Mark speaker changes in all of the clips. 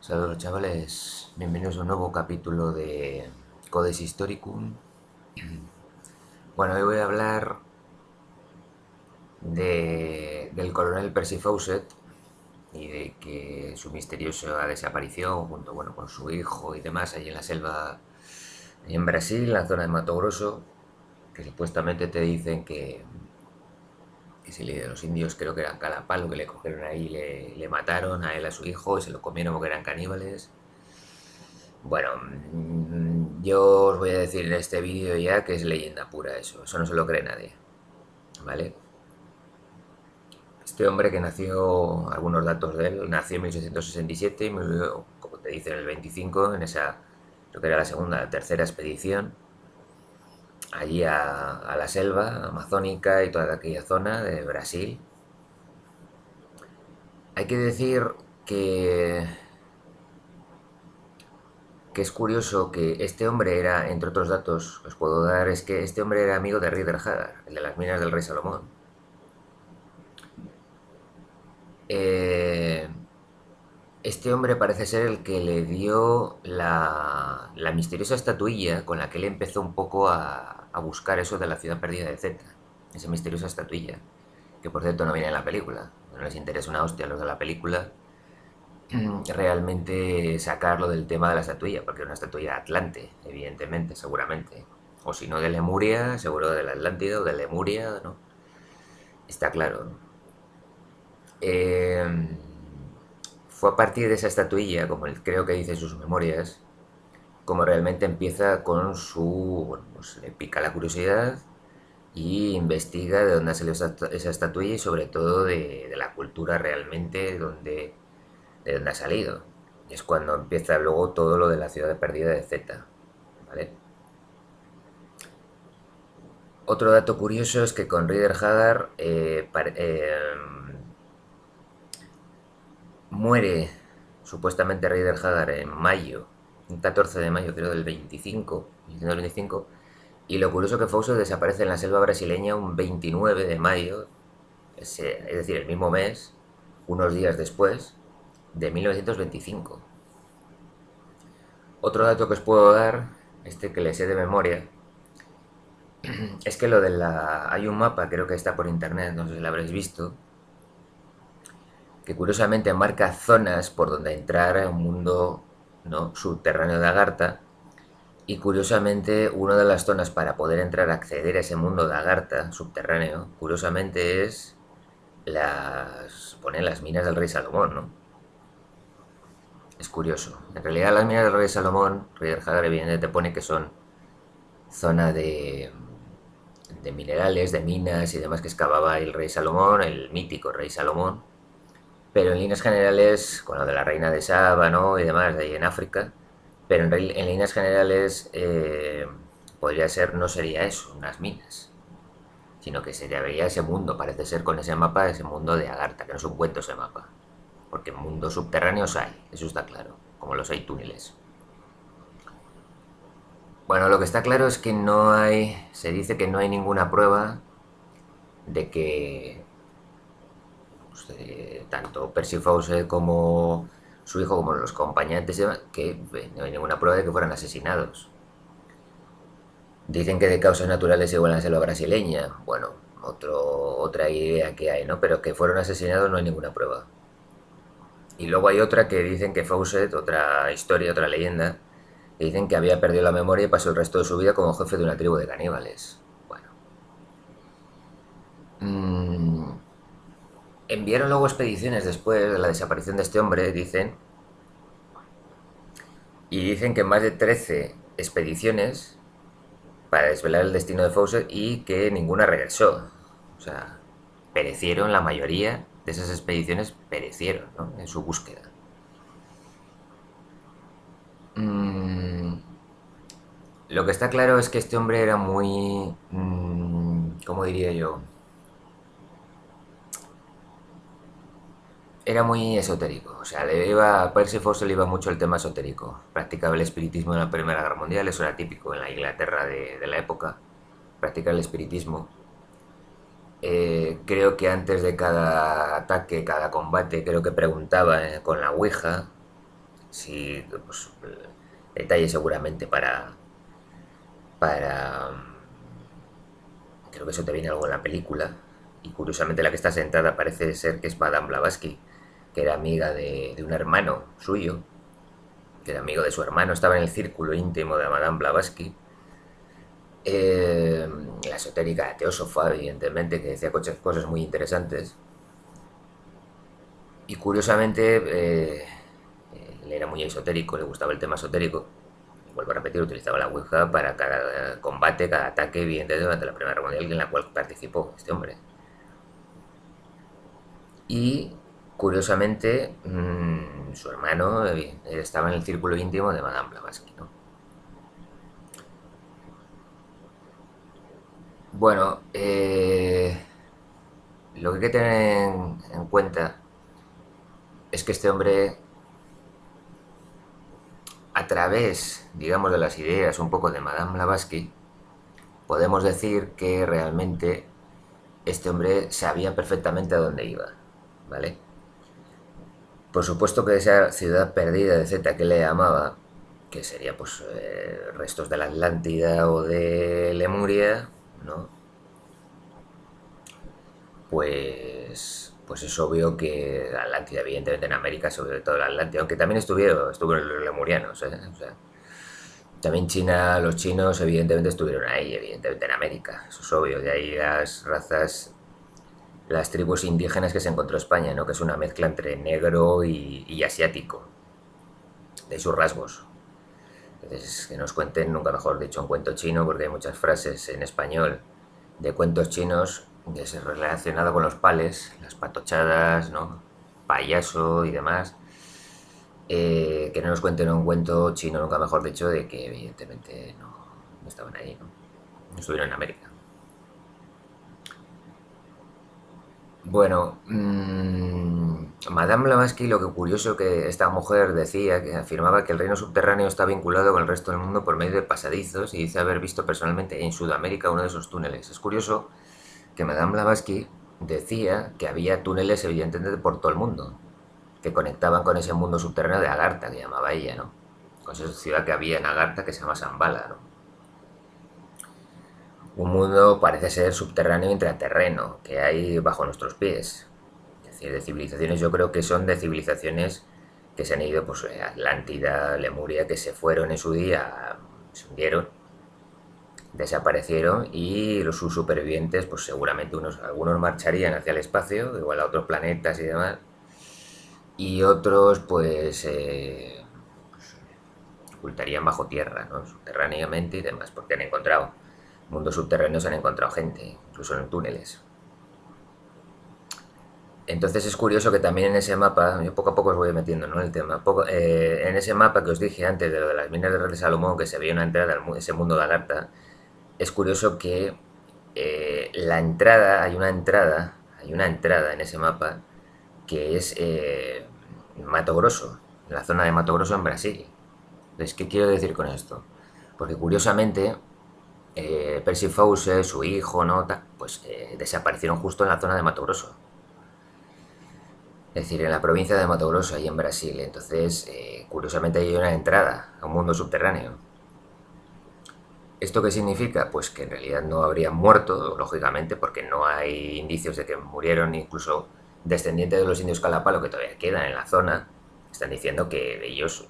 Speaker 1: Saludos chavales, bienvenidos a un nuevo capítulo de Codes Historicum. Bueno, hoy voy a hablar del coronel Percy Fawcett y de que su misteriosa desaparición junto con su hijo y demás allí en la selva en Brasil, en la zona de Mato Grosso, que supuestamente te dicen que si los indios creo que eran Calapalo, que le cogieron ahí, le mataron a él, a su hijo, y se lo comieron porque eran caníbales. Bueno, yo os voy a decir en este vídeo ya que es leyenda pura eso no se lo cree nadie, ¿vale? Este hombre que nació, algunos datos de él, nació en 1667 y murió, como te dice, en el 25, en esa, creo que era la segunda, la tercera expedición, allí a la selva amazónica y toda aquella zona de Brasil. Hay que decir que que es curioso que este hombre era, entre otros datos que os puedo dar, es que este hombre era amigo de Rider Haggard, el de las minas del rey Salomón. Eh, este hombre parece ser el que le dio la misteriosa estatuilla con la que él empezó un poco a buscar eso de la ciudad perdida de Z. Esa misteriosa estatuilla, que por cierto no viene en la película. No les interesa una hostia a los de la película realmente sacarlo del tema de la estatuilla, porque es una estatuilla atlante, evidentemente, seguramente. O si no de Lemuria, seguro del Atlántida o de Lemuria, ¿no? Está claro, ¿no? Eh, Fue a partir de esa estatuilla, como él creo que dice en sus memorias, como realmente empieza con su... Bueno, pues le pica la curiosidad y investiga de dónde ha salido esa estatuilla y sobre todo de la cultura realmente de dónde ha salido. Y es cuando empieza luego todo lo de la ciudad perdida de Z, ¿vale? Otro dato curioso es que con Rider Haggard muere supuestamente Rider Haggard en mayo, un 14 de mayo creo del 25, 1925, y lo curioso que Fawcett desaparece en la selva brasileña un 29 de mayo, es decir, el mismo mes, unos días después de 1925. Otro dato que os puedo dar, este que le sé de memoria, es que lo de la... Hay un mapa, creo que está por internet, no sé si lo habréis visto, que curiosamente marca zonas por donde entrar a un mundo, ¿no?, subterráneo de Agartha. Y curiosamente, una de las zonas para poder entrar a acceder a ese mundo de Agartha subterráneo, curiosamente es pone las minas del rey Salomón, ¿no? Es curioso. En realidad las minas del rey Salomón, Rider Haggard evidentemente te pone que son zona de minerales, de minas y demás que excavaba el rey Salomón, el mítico rey Salomón, pero en líneas generales, con lo de la reina de Saba, ¿no?, y demás, de ahí en África, pero en líneas generales podría ser, no sería eso, unas minas, sino que sería vería ese mundo, parece ser con ese mapa, ese mundo de Agartha, que no es un cuento ese mapa, porque mundos subterráneos hay, eso está claro, como los hay túneles. Bueno, lo que está claro es que no hay, se dice que no hay ninguna prueba de que pues, tanto Percy Fawcett como su hijo, como los acompañantes, que no hay ninguna prueba de que fueran asesinados. Dicen que de causas naturales igual a la selva brasileña. Bueno, otra idea que hay, ¿no? Pero que fueron asesinados no hay ninguna prueba. Y luego hay otra que dicen que Fawcett, otra historia, otra leyenda, que dicen que había perdido la memoria y pasó el resto de su vida como jefe de una tribu de caníbales. Bueno. Mm, Enviaron luego expediciones después de la desaparición de este hombre, dicen, y dicen que más de 13 expediciones para desvelar el destino de Fawcett y que ninguna regresó. O sea, perecieron, la mayoría de esas expediciones perecieron, ¿no?, en su búsqueda. Mm, lo que está claro es que este hombre era muy... ¿cómo diría yo? Era muy esotérico, o sea, a Percy Fawcett le iba mucho el tema esotérico. Practicaba el espiritismo en la Primera Guerra Mundial, eso era típico en la Inglaterra de la época, practicar el espiritismo. Creo que antes de cada ataque, cada combate, creo que preguntaba con la Ouija, sí, pues, detalle seguramente para, creo que eso te viene algo en la película, y curiosamente la que está sentada parece ser que es Madame Blavatsky, que era amiga de un hermano suyo, que era amigo de su hermano, estaba en el círculo íntimo de Madame Blavatsky, la esotérica, la teósofa, evidentemente, que decía cosas muy interesantes. Y curiosamente, él era muy esotérico, le gustaba el tema esotérico. Y vuelvo a repetir, utilizaba la Ouija para cada combate, cada ataque, evidentemente, durante la Primera Guerra Mundial en la cual participó este hombre. Y curiosamente, su hermano estaba en el círculo íntimo de Madame Blavatsky, ¿no? Bueno, lo que hay que tener en cuenta es que este hombre, a través, digamos, de las ideas un poco de Madame Blavatsky, podemos decir que realmente este hombre sabía perfectamente a dónde iba, ¿vale? Por supuesto que esa ciudad perdida de Z que le llamaba, que sería pues restos de la Atlántida o de Lemuria, ¿no? Pues es obvio que la Atlántida, evidentemente en América, sobre todo la Atlántida, aunque también estuvieron los lemurianos, ¿eh? O sea, también China, los chinos, evidentemente estuvieron ahí, evidentemente en América, eso es obvio, de ahí las razas, las tribus indígenas que se encontró España, ¿no? Que es una mezcla entre negro y asiático, de sus rasgos. Entonces, que nos cuenten, nunca mejor dicho, un cuento chino, porque hay muchas frases en español de cuentos chinos que se relacionado con los pales, las patochadas, ¿no? Payaso y demás. Que no nos cuenten un cuento chino, nunca mejor dicho, de que evidentemente no estaban ahí, ¿no? No estuvieron en América. Bueno, Madame Blavatsky, lo que curioso que esta mujer decía, que afirmaba que el reino subterráneo está vinculado con el resto del mundo por medio de pasadizos y dice haber visto personalmente en Sudamérica uno de esos túneles. Es curioso que Madame Blavatsky decía que había túneles evidentemente por todo el mundo, que conectaban con ese mundo subterráneo de Agartha, que llamaba ella, ¿no? Con esa ciudad que había en Agartha que se llama Zambala, ¿no? Un mundo parece ser subterráneo e intraterreno, que hay bajo nuestros pies. Es decir, de civilizaciones, yo creo que son de civilizaciones que se han ido, pues Atlántida, Lemuria, que se fueron en su día, se hundieron, desaparecieron y sus supervivientes, pues seguramente algunos marcharían hacia el espacio, igual a otros planetas y demás, y otros pues ocultarían bajo tierra, ¿no? Subterráneamente y demás, porque han encontrado mundos subterráneos, han encontrado gente, incluso en túneles. Entonces es curioso que también en ese mapa, yo poco a poco os voy metiendo, ¿no? El tema. En ese mapa que os dije antes de lo de las minas de Rey de Salomón, que se veía una entrada a ese mundo de Agartha, es curioso que la entrada, hay una entrada en ese mapa que es Mato Grosso, en la zona de Mato Grosso en Brasil. Entonces, ¿qué quiero decir con esto? Porque curiosamente, Percy Fawcett, su hijo, ¿no? Pues desaparecieron justo en la zona de Mato Grosso. Es decir, en la provincia de Mato Grosso, ahí en Brasil. Entonces, curiosamente hay una entrada a un mundo subterráneo. ¿Esto qué significa? Pues que en realidad no habrían muerto, lógicamente, porque no hay indicios de que murieron, incluso descendientes de los indios Calapalo que todavía quedan en la zona, están diciendo que ellos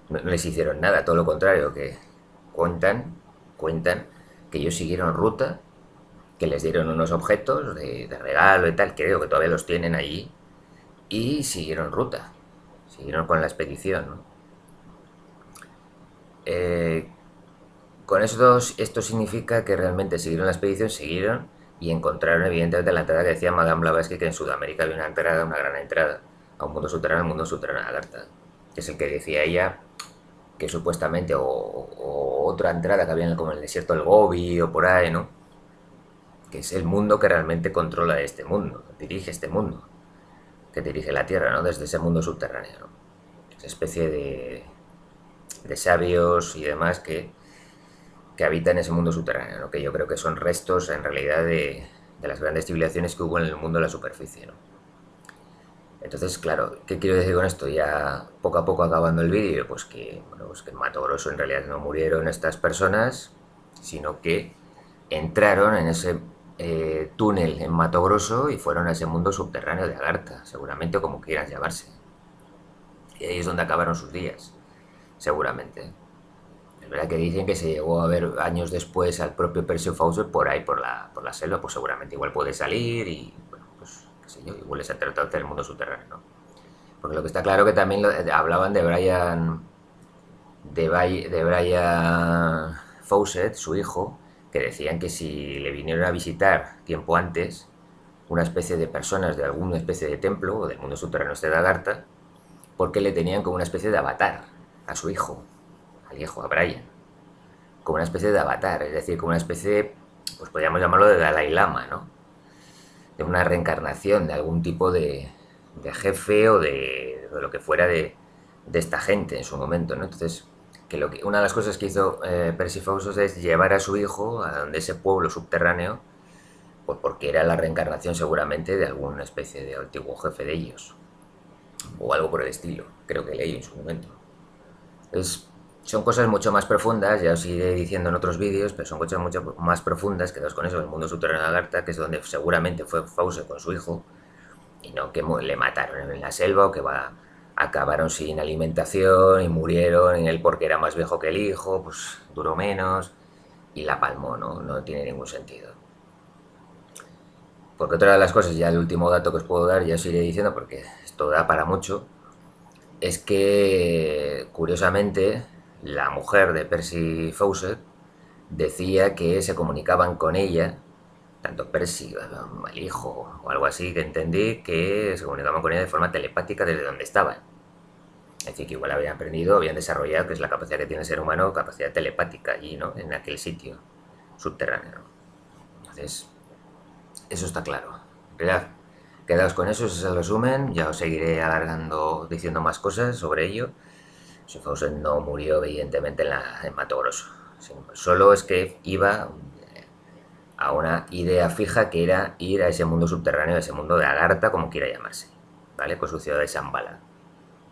Speaker 1: no les hicieron nada, todo lo contrario, que cuentan que ellos siguieron ruta, que les dieron unos objetos de regalo y tal, creo que todavía los tienen allí, y siguieron ruta, siguieron con la expedición, ¿no? Eh, con esto significa que realmente siguieron la expedición, siguieron y encontraron evidentemente la entrada que decía Madame Blavatsky, que en Sudamérica había una entrada, una gran entrada a un mundo subterráneo de Agartha, que es el que decía ella que supuestamente, o otra entrada que había como en el desierto del Gobi o por ahí, ¿no? Que es el mundo que realmente controla este mundo, dirige este mundo, que dirige la Tierra, ¿no? Desde ese mundo subterráneo, ¿no? Esa especie de sabios y demás que habitan ese mundo subterráneo, ¿no? Que yo creo que son restos en realidad de las grandes civilizaciones que hubo en el mundo de la superficie, ¿no? Entonces, claro, ¿qué quiero decir con esto? Ya poco a poco acabando el vídeo, pues que, bueno, pues que en Mato Grosso en realidad no murieron estas personas, sino que entraron en ese túnel en Mato Grosso y fueron a ese mundo subterráneo de Agartha, seguramente, o como quieras llamarse. Y ahí es donde acabaron sus días, seguramente. Es verdad que dicen que se llegó a ver años después al propio Percy Fawcett por ahí, por la selva, pues seguramente igual puede salir y, bueno, pues, qué sé yo, igual se ha tratado del mundo subterráneo, ¿no? Porque lo que está claro que también hablaban de Brian Fawcett, su hijo, que decían que si le vinieron a visitar tiempo antes una especie de personas de alguna especie de templo o del mundo subterráneo este de Agartha, porque le tenían como una especie de avatar a su hijo, al hijo, a Brian, como una especie de avatar, es decir, como una especie, pues podríamos llamarlo de Dalai Lama, ¿no? De una reencarnación de algún tipo de jefe o de lo que fuera de esta gente en su momento, ¿no? Entonces, una de las cosas que hizo Percy Fawcett es llevar a su hijo a donde ese pueblo subterráneo, pues porque era la reencarnación seguramente de alguna especie de antiguo jefe de ellos, o algo por el estilo, creo que leí en su momento. Es, son cosas mucho más profundas, ya os iré diciendo en otros vídeos, pero son cosas mucho más profundas, quedaos con eso, el mundo subterráneo de Agartha, que es donde seguramente fue Fawcett con su hijo, y no que le mataron en la selva o que acabaron sin alimentación y murieron en él porque era más viejo que el hijo, pues duró menos y la palmó, ¿no? No tiene ningún sentido. Porque otra de las cosas, ya el último dato que os puedo dar, ya os iré diciendo porque esto da para mucho, es que curiosamente la mujer de Percy Fawcett decía que se comunicaban con ella, tanto Percy, el hijo o algo así, que entendí que se comunicaban con ella de forma telepática desde donde estaban. Es decir, que igual habían aprendido, habían desarrollado, que es la capacidad que tiene el ser humano, capacidad telepática allí, ¿no? En aquel sitio subterráneo. Entonces, eso está claro. En realidad, quedaos con eso, ese es el resumen. Ya os seguiré alargando diciendo más cosas sobre ello. Schaffhausen no murió, evidentemente, en Mato Grosso. Solo es que iba a una idea fija que era ir a ese mundo subterráneo, a ese mundo de Agartha, como quiera llamarse, ¿vale? Con su ciudad de Shambhala.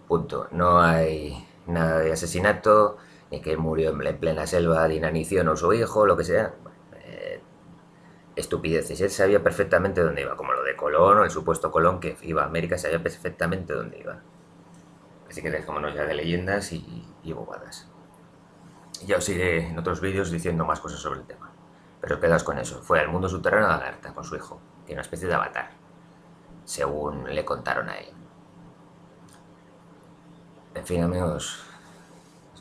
Speaker 1: Punto. No hay nada de asesinato, ni que murió en plena selva de inanición o su hijo, lo que sea. Estupideces. Él sabía perfectamente dónde iba, como lo de Colón o el supuesto Colón que iba a América, sabía perfectamente dónde iba. Así que dejémonos ya de leyendas y bobadas. Ya os iré en otros vídeos diciendo más cosas sobre el tema. Pero quedaos con eso. Fue al mundo subterráneo de Agartha con su hijo, que era una especie de avatar, según le contaron a él. En fin, amigos,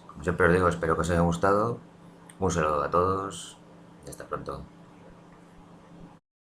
Speaker 1: como siempre os digo, espero que os haya gustado. Un saludo a todos y hasta pronto.